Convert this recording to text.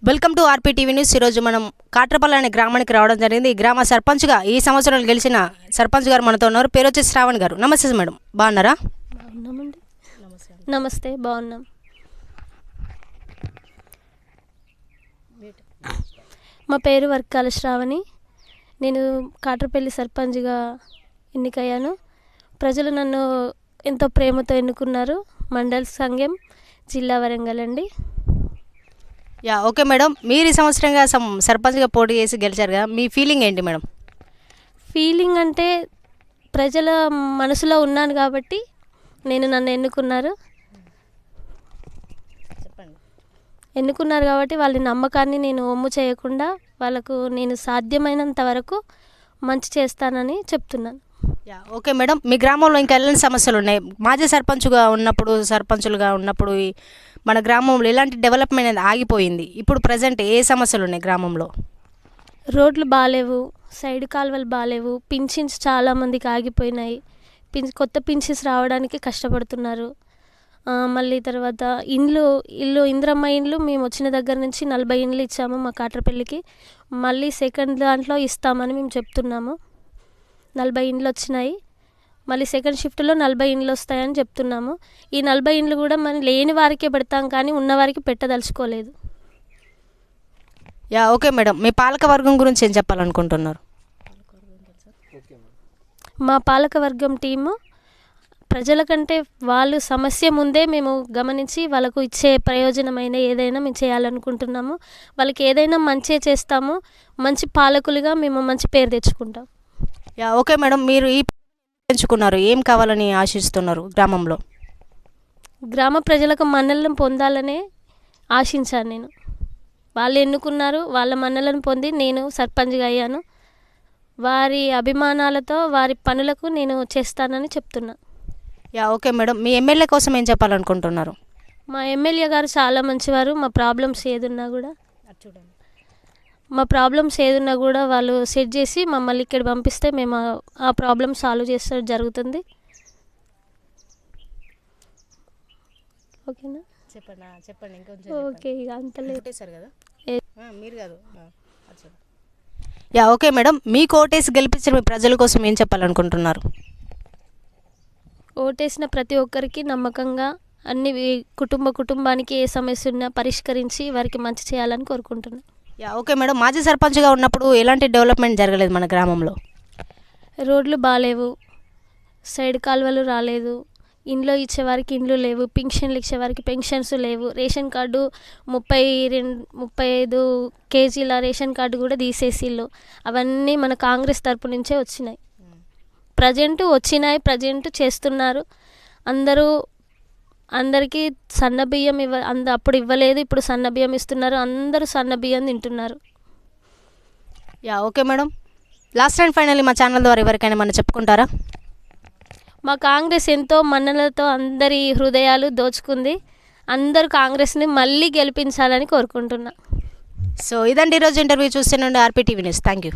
Welcome to RP TV news. ఈరోజు మనం కాట్రపల్లి అనే గ్రామానికి రావడం జరిగింది. ఈ గ్రామ సర్పంచ్గా ఈ సంవత్సరం గెలిచిన సర్పంచ్ గారు మనతో ఉన్నారు. పేరు వచ్చి శ్రావణ్ గారు. నమస్తే మేడం, బాగున్నారా? బాగున్నామండి. నమస్తే, బాగున్నాం. మా పేరు వర్కాల శ్రావణి. నేను కాట్రపల్లి సర్పంచ్గా ఎన్నికయ్యాను. ప్రజలు నన్ను ఎంతో ప్రేమతో ఎన్నుకున్నారు. మండల్ సంఘం, జిల్లా వరంగల్ అండి. ఓకే మేడం, మీరు ఈ సంవత్సరంగా సర్పంచ్గా పోటీ చేసి గెలిచారు కదా, మీ ఫీలింగ్ ఏంటి మేడం? ఫీలింగ్ అంటే ప్రజల మనసులో ఉన్నాను కాబట్టి నన్ను ఎన్నుకున్నారు కాబట్టి వాళ్ళ నమ్మకాన్ని నేను ఒమ్ము చేయకుండా వాళ్ళకు నేను సాధ్యమైనంత వరకు మంచి చేస్తానని చెప్తున్నాను. ఓకే మేడం, మీ గ్రామంలో ఇంకా ఎలాంటి సమస్యలు ఉన్నాయి? మాజీ సర్పంచులుగా ఉన్నప్పుడు మన గ్రామంలో ఎలాంటి డెవలప్మెంట్ అనేది ఆగిపోయింది? ఇప్పుడు ప్రజెంట్ ఏ సమస్యలు ఉన్నాయి గ్రామంలో? రోడ్లు బాగాలేవు, సైడ్ కాలువలు బాగాలేవు, పింఛన్స్ చాలామందికి ఆగిపోయినాయి. కొత్త పింఛన్స్ రావడానికి కష్టపడుతున్నారు. మళ్ళీ తర్వాత ఇల్లు ఇందిరమ్మ ఇండ్లు మేము వచ్చిన దగ్గర నుంచి 40 ఇండ్లు ఇచ్చాము మా కాట్రపల్లికి. మళ్ళీ సెకండ్ దాంట్లో ఇస్తామని మేము చెప్తున్నాము. 40 ఇండ్లు వచ్చినాయి. మళ్ళీ సెకండ్ షిఫ్ట్లో 40 ఇండ్లు వస్తాయని చెప్తున్నాము. ఈ 40 ఇండ్లు కూడా మనం లేని వారికే పెడతాం, కానీ ఉన్నవారికి పెట్టదలుచుకోలేదు. ఓకే మేడం, మీ పాలకవర్గం గురించి ఏం చెప్పాలనుకుంటున్నారు? మా పాలకవర్గం టీము ప్రజల కంటే వాళ్ళు సమస్య ముందే మేము గమనించి వాళ్ళకు ఇచ్చే ప్రయోజనమైన ఏదైనా మేము చేయాలనుకుంటున్నాము. వాళ్ళకి ఏదైనా మంచి చేస్తాము. మంచి పాలకులుగా మేము మంచి పేరు తెచ్చుకుంటాం. ఓకే మేడం, మీరు ఈ పెంచుకున్నారు, ఏం కావాలని ఆశిస్తున్నారు? గ్రామ ప్రజలకు మన్నలను పొందాలనే ఆశించాను నేను. వాళ్ళు ఎన్నుకున్నారు, వాళ్ళ మన్నలను పొంది నేను సర్పంచ్గా అయ్యాను. వారి అభిమానాలతో వారి పనులకు నేను చేస్తానని చెప్తున్నా. ఓకే మేడం, మీ ఎమ్మెల్యే కోసం ఏం చెప్పాలనుకుంటున్నారు? మా ఎమ్మెల్యే గారు చాలా మంచివారు. మా ప్రాబ్లమ్స్ ఏదున్నా కూడా వాళ్ళు సెట్ చేసి మమ్మల్ని ఇక్కడ పంపిస్తే మేము ఆ ప్రాబ్లమ్ సాల్వ్ చేస్తే జరుగుతుంది. ఓకేనా? చెప్పండి. ఓకే, ఇక అంతలేదు కదా మీరు కాదు. ఓకే మేడం, మీకు ఓటేసి గెలిపించిన మీ ప్రజల కోసం ఏం చెప్పాలనుకుంటున్నారు? ఓటేసిన ప్రతి ఒక్కరికి నమ్మకంగా అన్ని కుటుంబానికి ఏ సమస్య ఉన్నా పరిష్కరించి వారికి మంచి చేయాలని కోరుకుంటున్నాను. ఓకే మేడం, మాజీ సర్పంచ్గా ఉన్నప్పుడు ఎలాంటి డెవలప్మెంట్ జరగలేదు మన గ్రామంలో? రోడ్లు బాగాలేవు, సైడ్ కాలువలు రాలేదు, ఇండ్లు ఇచ్చేవారికి ఇండ్లు లేవు, పింఛన్లు ఇచ్చేవారికి పెన్షన్స్ లేవు, రేషన్ కార్డు 35 కేజీల రేషన్ కార్డు కూడా తీసేసిళ్ళు. అవన్నీ మన కాంగ్రెస్ తరపు నుంచే వచ్చినాయి. ప్రజెంట్ చేస్తున్నారు. అందరికీ సన్నబియ్యం అప్పుడు ఇవ్వలేదు, ఇప్పుడు సన్నబియ్యం ఇస్తున్నారు. అందరూ సన్నబియ్యం తింటున్నారు. Okay madam, last and finally మా ఛానల్ ద్వారా ఎవరికైనా మనం చెప్పుకుంటారా? మా కాంగ్రెస్ ఎంతో మన్నలతో అందరి హృదయాలు దోచుకుంది. అందరూ కాంగ్రెస్ని మళ్ళీ గెలిపించాలని కోరుకుంటున్నా. సో ఇదండి ఈరోజు ఇంటర్వ్యూ. చూస్తూనే ఉండండి RP TV news. Thank you.